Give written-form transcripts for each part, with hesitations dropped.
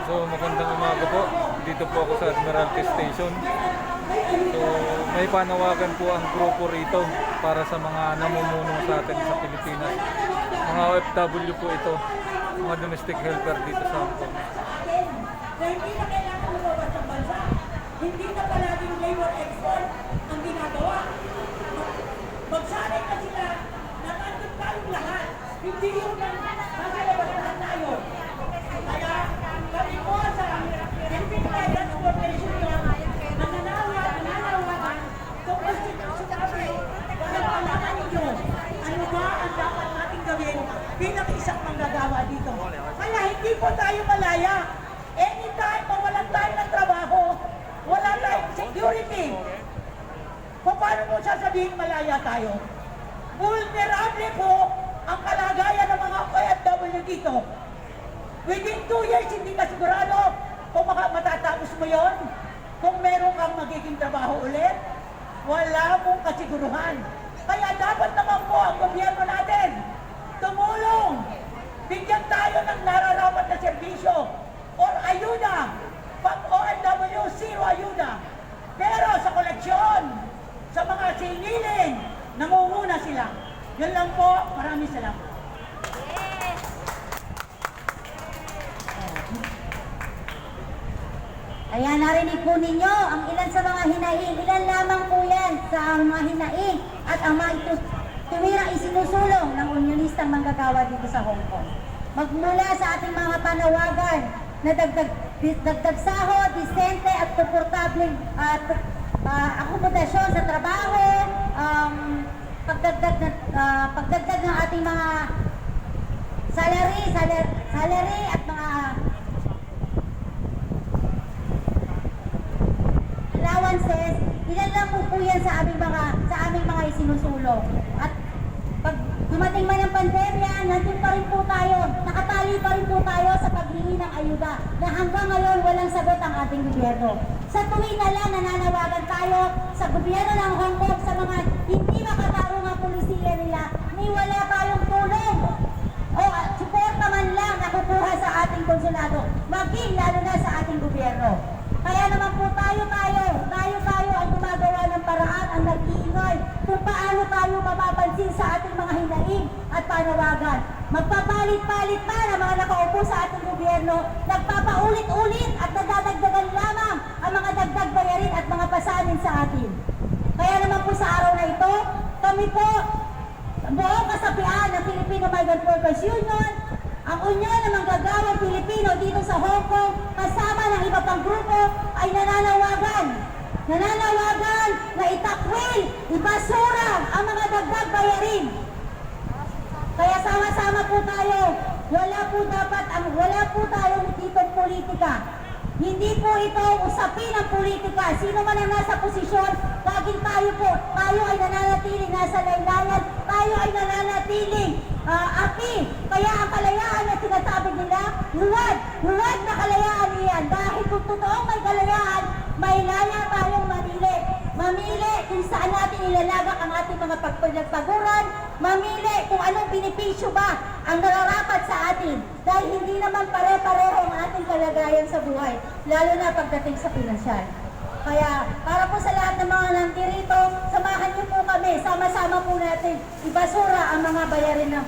So magandang umaga po. Dito po ako sa Admiralty Station. So may panawagan po ang grupo rito para sa mga namumuno sa atin sa Pilipinas. Mga OFW po ito, mga domestic helper dito sa Hong Kong. Hindi na kailangan lumabas ng bansa. Hindi na palaging labor export ang ginagawa. Magsanay na sila na nandun tayong lahat. Hindi yung nakalabas lahat tayo. Kaya kami po sa Philippine Transportation Union nananawagan kung sinabi para malaman ninyo ano ba ang dapat natin gawin bilang isang manggagawa dito. Kaya hindi po tayo malaya. Anytime mawalan tayo ng trabaho, wala tayong security. Paano mo sasabihin malaya tayo? Vulnerable po ang kalagayan ng mga OFW dito. Within 2 years, hindi ka sigurado kung matatapos mo yon. Kung meron kang magiging trabaho ulit, wala mong kasiguruhan. Kaya dapat naman po ang gobyerno natin tumulong. Bigyan tayo ng nararapat na serbisyo or ayuda. Pag OFW, zero ayuda. Pero sa koleksyon, sa mga singilin, nangunguna sila. Yan lang po. Maraming salamat. Kaya narinig po ninyo ang ilan sa mga hinaing. Ilan lamang po yan sa mga hinaing at ang mga tuwirang isinusulong ng unionistang manggagawa dito sa Hong Kong. Magmula sa ating mga panawagan na dagdag sahod, disente at komportableng akomodasyon sa trabaho, pagdagdag ng ating mga salary at mga allowances, ilan lang po yan sa aming mga isinusulong. At pag dumating man ang pandemya, nandun pa rin po tayo, nakatali pa rin po tayo sa paghingi ng ayuda na hanggang ngayon walang sagot ang ating gobyerno. Sa tuwing na lang nananawagan tayo sa gobyerno ng Hong Kong sa mga hindi makatarong ang pulisiya nila, ni wala tayong tulong o suporta man lang nakukuha sa ating konsulado, maging lalo na sa ating gobyerno. Kaya naman po tayo ang gumagawa ng paraan, ang nag-iingay kung paano tayo mapapansin sa ating mga hinaing at panawagan. Magpapalit-palit pa na mga nakaupo sa ating gobyerno, nagpapaulit-ulit at nadadagdagan lamang ang mga dagdag bayarin at mga pasanin sa atin. Kaya naman po sa araw na ito, kami po, buong kasapian ng Filipino Migrant Workers Union, ang Unyon ng Manggagawang Pilipino dito sa Hong Kong, kasama ng iba pang grupo, ay nananawagan na itakwil, ibasura ang mga dagdag bayarin. Kaya sama-sama po tayo, wala po tayong ditong politika. Hindi po ito usapin ng politika. Sino man ang nasa posisyon, laging tayo ay nananatiling nasa laylayan, tayo ay nananatiling api. Kaya ang kalayaan na sinasabi nila, huwag na kalayaan niyan. Dahil kung totoong may kalayaan, may laya tayong mamili kung saan natin ilalagak ang ating mga pagpaguran, mamili kung anong benepisyo ba ang nararapat sa atin. Dahil hindi naman pare-pareho ang ating kalagayan sa buhay, lalo na pagdating sa pinansyal. Kaya para po sa lahat ng mga nandirito, samahan niyo po kami, sama-sama po natin ibasura ang mga bayarin na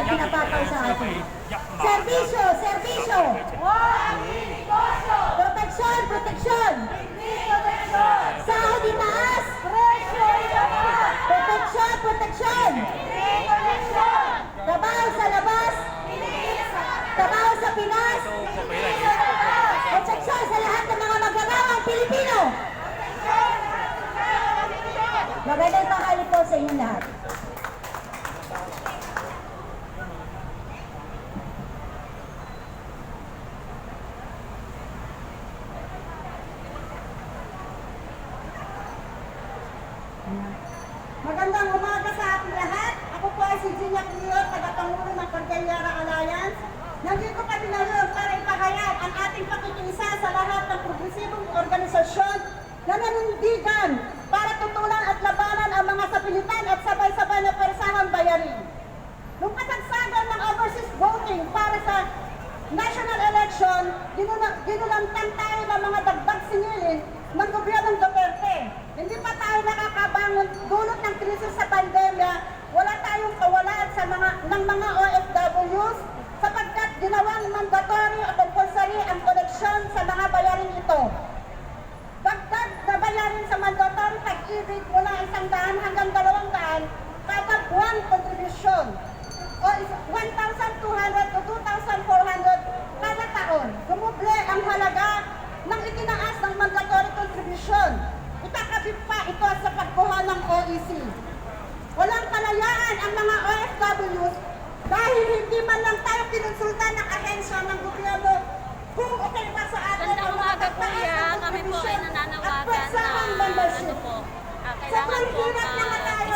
pinapataw sa atin. Serbisyo! Proteksyon! Sahod itaas! Proteksyon! Trabaho sa labas! Trabaho sa Pinas! Proteksyon sa lahat ng mga magagawang Pilipino! Magandang tanghali po sa inyong lahat. Magandang umaga sa ating lahat. Ako po ay si Gina Clio, tagapangulo ng Cordillera Alliance. Nandito kami ngayon para ipahayag ang ating pakikiisa sa lahat ng progresibong organisasyon na nanindigan para tutulan at labanan ang mga sapilitan at sabay-sabay na persahang bayarin. Nung kasagsagan ng overseas voting para sa national election, ginulantang tayo ng mga dagdag singilin ng gobyernong Duterte. Hindi pa tayo nakakabangon dulot ng krisis sa pandemya, wala tayong kawalan ng mga OFWs sapagkat ginawang mandatory o compulsory ang koneksyon sa mga bayarin ito. Dagdag na bayarin sa mandatory pag-ibig mula 100 hanggang 200 kada buwan kontribusyon o 1,200 to 2,400 kada taon. Sumuble ang halaga ng itinaas ng mandatory contribution. Itakabit pa ito sa pagkuha ng OEC. Walang kalayaan ang mga OFWs dahil hindi man lang tayo kinonsulta ng ahensya ng gobyerno kung okay pa sa atin Gandang ang umaga, pagtaas kuya. ng Kami po ay contribution nananawagan at pagsahang na membership. kailangan po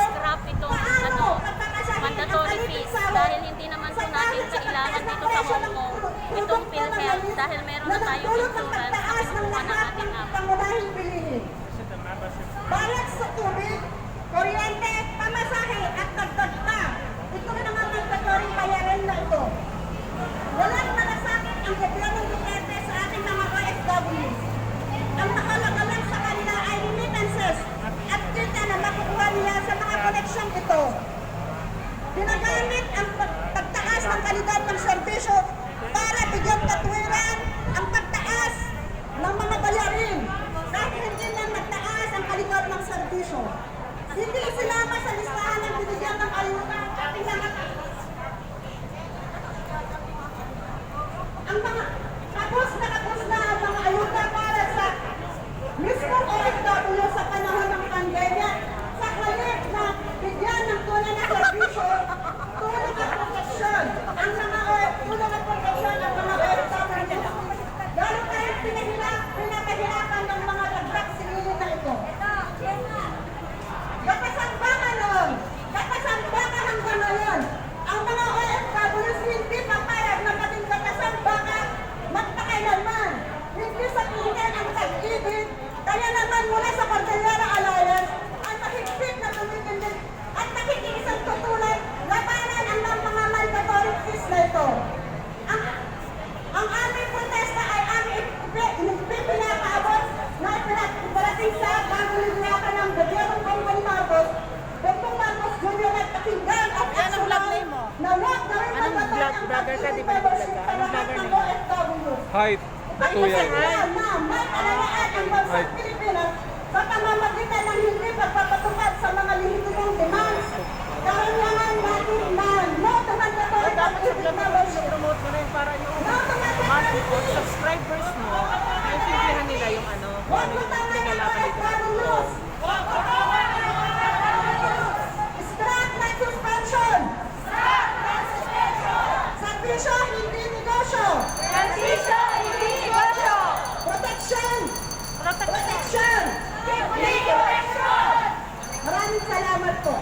scrap itong mandatory fees dahil hindi naman po natin kailangan dito sa Hong Kong itong PhilHealth dahil meron na tayong insurance na kinukuha ng ating app. Pangunahing bilihin. Bayad sa tubig, kuryente, pamasahe at dagdag pa. Ito na naman mandatory bayaran na ito. Walang malasakit ang gobyernong Duterte sa ating mga OFWs. Ang nakalaga lang sa kanila ay remittances at kita na makukuha nila sa mga koneksyon ito. Ginagamit ang pagtaas ng kalidad ng serbisyo para bigyan katwiran ang pagtaas ng mga bayarin. Dahil hindi lang nagtaas ang kalidad ng serbisyo. Hindi sinama sa listahan ng binigyan ng ayuda ang ating mga kapos na ang mga ayuda para sa mismong OFW sa panahon ng pandemya sa halip na bigyan ng tunay na serbisyo, tunay na proteksyon ang mga tunay na proteksyon ang mga OFW. Lalo tayong pinapahirapan ng mga dagdag singilin na ito. Kapasambakan nun! Kapasambakan hanggang ngayon! Ang mga OFWs hindi papayag na maging kapasambakan magpakailanman. Hindi sa pilihan ang tag-ibig, kaya naman mula sa Cordillera Alliance, ang mahigpit na tumitindig at nakikiisang tutulad labanan ang mga mandatory fees na ito. Ang aming protesta ay aming pinakaabot na iparating sa bagong linyakan ng gobyernong Bongbong Marcos, Bongbong Marcos Jr. at pakinggan at aksyonan na huwag na rin mandatory ang pag-ibig membership sa lahat ng OFWs. Hi, Tuya. Na may kalayaan ang bansang Pilipinas sa pamamagitan ng hindi pagpapatupad sa mga lehitimong demands. Karanyangan natin na no to mandatory pag-ibig membership. Promote mo rin para yung No to mandatory subscribers mo, maintindihan nila yung ano, kung ano yung pinalaban nito. Scrap na suspension! Servisyo, hindi negosyo! Protection! Protection! Maraming salamat po.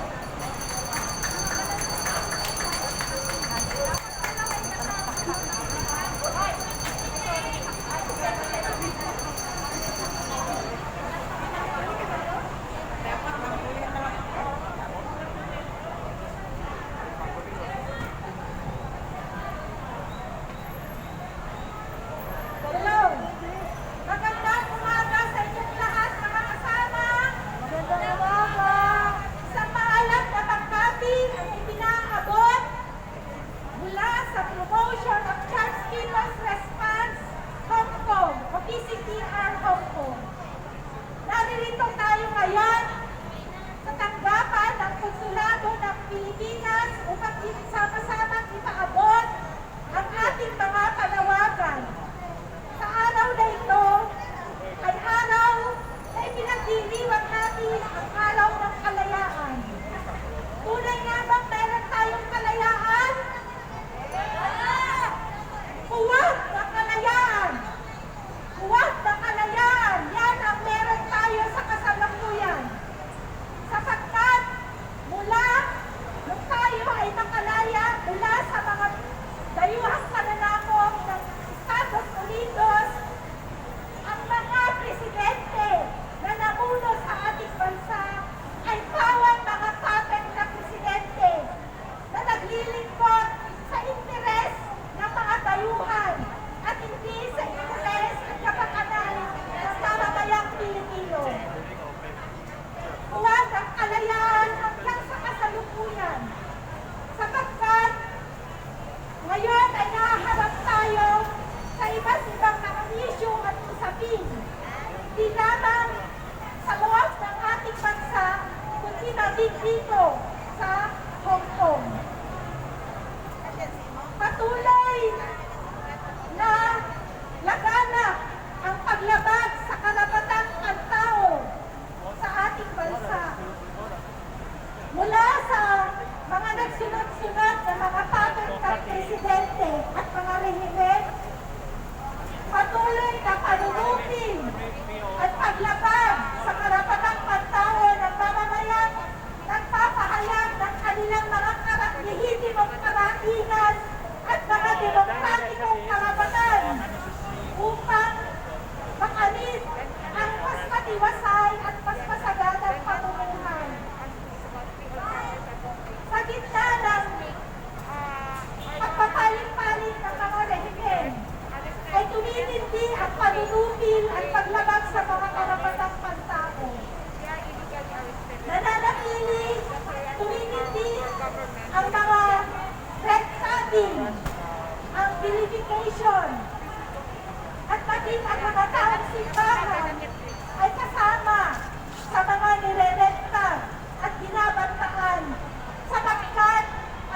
natin dito sa Hong Kong. Patuloy na laganap ang paglabag sa karapatang pantao sa ating bansa. Mula sa mga nagsunod-sunod na mga patong ng presidente at mga rehimen, patuloy na panunupin at paglabag sa karapatang pantao ng mamamayan nagpapahayag ng kanilang mga lehitimong karapatan at mga demokratikong karapatan upang makamit ang mas matiwasay at mas masaganang pamumuhay. Sa gitna ng pagpapalit-palit ng mga rehimen, ay tumitindi ang panunupil at paglabag sa mga karapatang pantao. Nananatili, tumitindi ang mga red tagging, ang vilification, at maging ang mga taong simbahan ay kasama sa mga nire-rekta at binabantaan sapagkat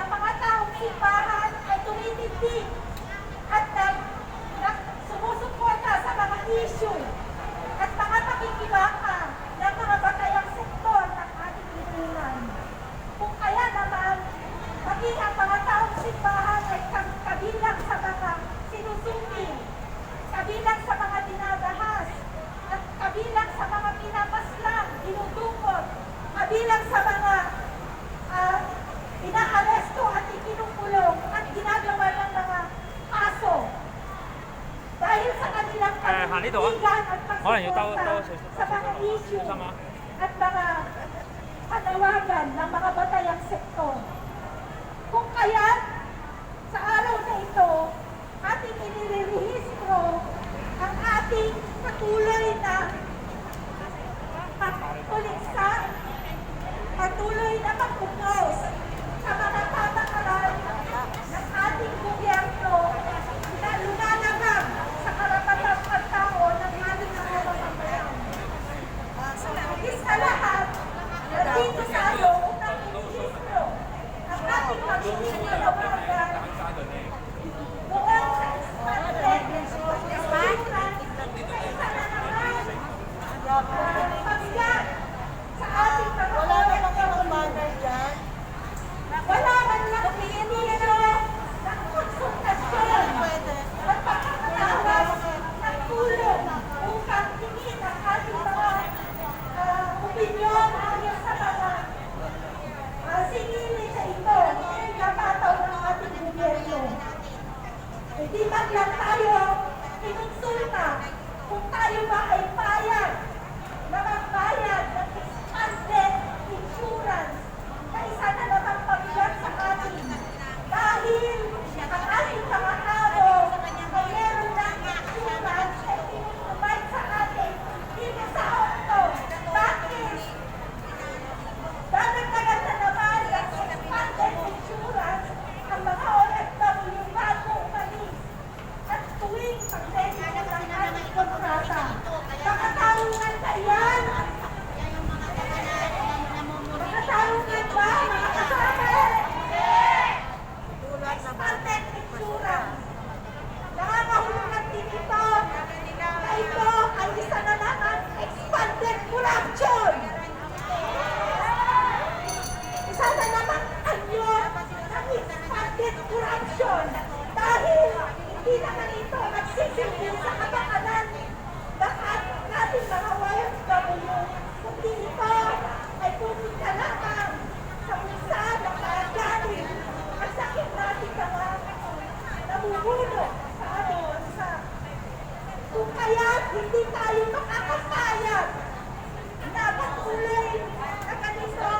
ang mga taong simbahan ay tumitindi at sumusuporta sa mga issue at mga pakikibaka ng mga batayang sektor ng ating lipunan. Kung kaya naman, maging ang mga taong simbahan ay kabilang sa mga sinusumil, kabilang sa mga dinadahas, at kabilang sa mga pinapaslang, dinudukot, kabilang sa mga inaaresto at ikinukulong at ginagawa ng mga kaso. Dahil sa kanilang paninindigan at pagsuporta sa mga issue at mga panawagan ng mga batayang sektor. Kung kaya, sa araw na ito, ating inirehistro ang ating patuloy na pagtuliksa, patuloy na pagpupos sa mga patakaran ng ating gobyerno na lumalabag sa karapatang pantao ng ating mga mamamayan. Higit sa lahat, nandito tayo upang inihistro ang ating pagiging panawagan noong sa expanded assurance sa isa na naman pagbigat sa ating mga OFW. Wala man lang pinili ng konsultasyon at pagkakatawas ng tulong upang tingin ang ating mga opinyon ayon sa mga singili sa ito na pataw ng ating gobyerno. Hindi man lang tayo kinonsulta kung tayo ba ay payag na magbayad ng expanded insurance na isa na namang pabigat sa atin dahil ang ating mga amo ay meron ng insurance ay pinuprovide sa atin dito sa Hong Kong. Bakit? Dadagdagan na naman ng expanded insurance ang mga OFW bago umalis at tuwing pagdesisyon ng ating kontrata. Makatarungan ba yan? Makatarungan ba mga kasama? Expanded insurance. Nakakahulugan din ito na ito ay isa na naman expanded corruption. Isa na naman anyo ng expanded corruption dahil hindi naman ito nagsisilbi sa kapakanan ng ating mga OFW, kundi ito ay pumunta lamang sa bulsa ng mga galing at sakit natin mga namumuno sa ating bansa. Kung kaya hindi tayo makakapayag na patuloy na ganito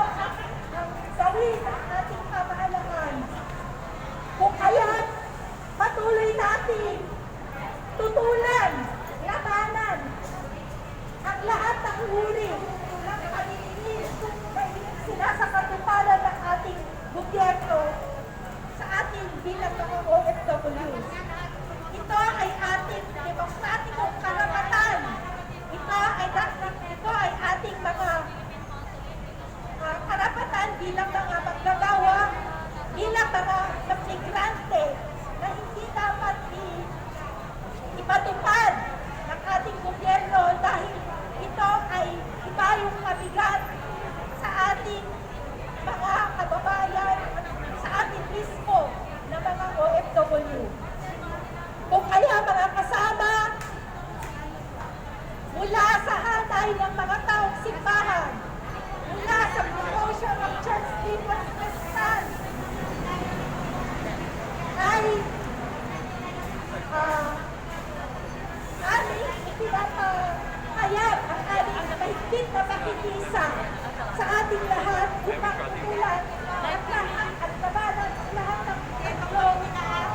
ang gawin ang ating pamahalaan. Kung kaya patuloy natin tutulan, labanan ang lahat ng uri ng panininis na sinasakatuparan ng ating gobyerno sa ating bilang mga OFW. Ito ay ating demokratikong karapatan. Ito ay ating mga karapatan ipatupad ng ating gobyerno dahil ito ay ibayong mabigat sa ating mga kababayan, sa ating mismo na mga OFW. Kung kaya mga kasama, mula sa hanay ng mga taong simbahan, mula sa promotion of church people's resistance, ay aming pinapahayag ang aming mahigpit na pakikisa sa ating lahat upang tutulan at lahat at labanan lahat ng tatlong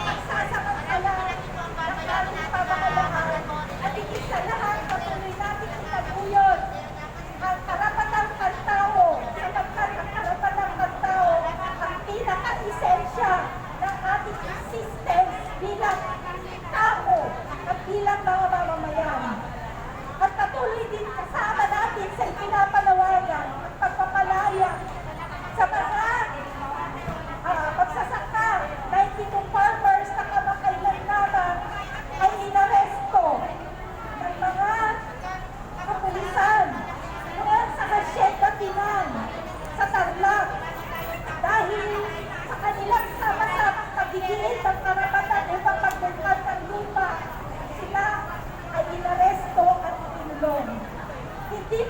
pagsasamantala ng aming pamahalahan at higit sa lahat patuloy natin itaguyod ang karapatang pantao sapagkat ang karapatang pantao ang pinaka-esensya ng ating existence bilang tao at bilang mga mamamayan. At patuloy din kasama natin sa ipinapalawagan ang pagpapalaya sa mga pagsasaka na itong farmers na kamakailan lamang ay inaresto ng mga kapulisan noon sa Hasyet Batinan sa Tarlac dahil sa kanilang sama-samang pagdidiin ng karapatan upang pagbulkan ng lupa, sila ay inaresto at itinulong. Hindi